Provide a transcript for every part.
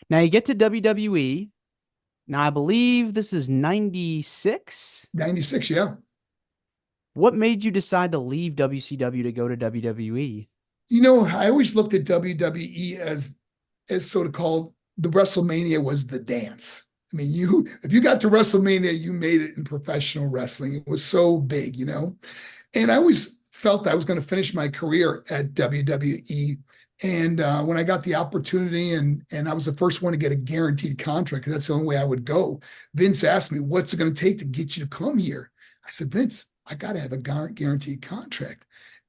Now you get to WWE. Now I believe this is 96. 96, yeah. What made you decide to leave WCW to go to WWE? I always looked at WWE as sort of called the WrestleMania was the dance. I mean, you if you got to WrestleMania, you made it in professional wrestling. It was so big. And I always felt I was going to finish my career at WWE. And when I got the opportunity, and I was the first one to get a guaranteed contract, because that's the only way I would go. Vince asked me, "What's it going to take to get you to come here?" I said, "Vince, I got to have a guaranteed contract."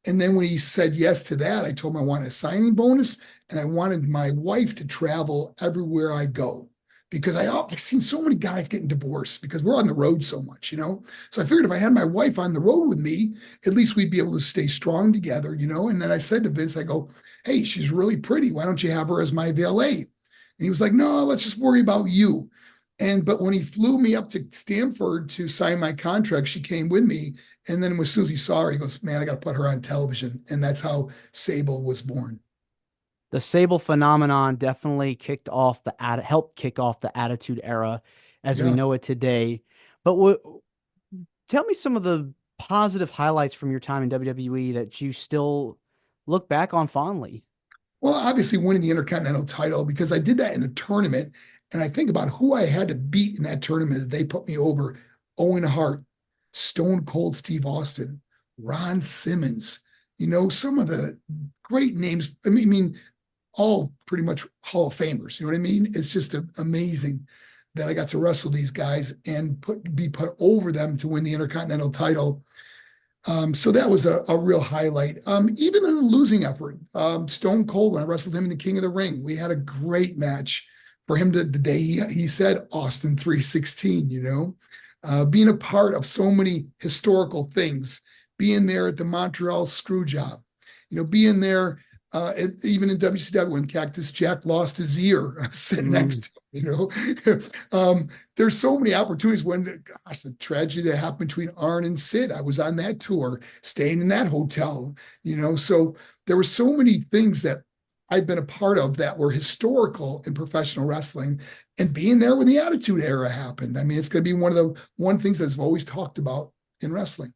And then when he said yes to that, I told him I wanted a signing bonus and I wanted my wife to travel everywhere I go because I've seen so many guys getting divorced because we're on the road so much. So I figured if I had my wife on the road with me, at least we'd be able to stay strong together. And then I said to Vince, I go, "Hey, she's really pretty. Why don't you have her as my valet?" And he was like, "No, let's just worry about you." But when he flew me up to Stanford to sign my contract, she came with me. And then as soon as he saw her, he goes, "Man, I got to put her on television." And that's how Sable was born. The Sable phenomenon definitely helped kick off the Attitude Era as we Yeah. know it today. But tell me some of the positive highlights from your time in WWE that you still look back on fondly. Well, obviously winning the Intercontinental title because I did that in a tournament. And I think about who I had to beat in that tournament that they put me over: Owen Hart, Stone Cold Steve Austin, Ron Simmons, some of the great names. I mean, all pretty much Hall of Famers. You know what I mean? It's just amazing that I got to wrestle these guys and be put over them to win the Intercontinental title. So that was a real highlight. Even in the losing effort, Stone Cold, when I wrestled him in the King of the Ring, we had a great match for him the day he said Austin 316. Being a part of so many historical things, being there at the Montreal screw job, being there even in WCW when Cactus Jack lost his ear, I was sitting Mm. next to him. There's so many opportunities when, gosh, the tragedy that happened between Arn and Sid. I was on that tour, staying in that hotel. So there were so many things that I've been a part of that were historical in professional wrestling, and being there when the Attitude Era happened. I mean, it's going to be one things that I've always talked about in wrestling.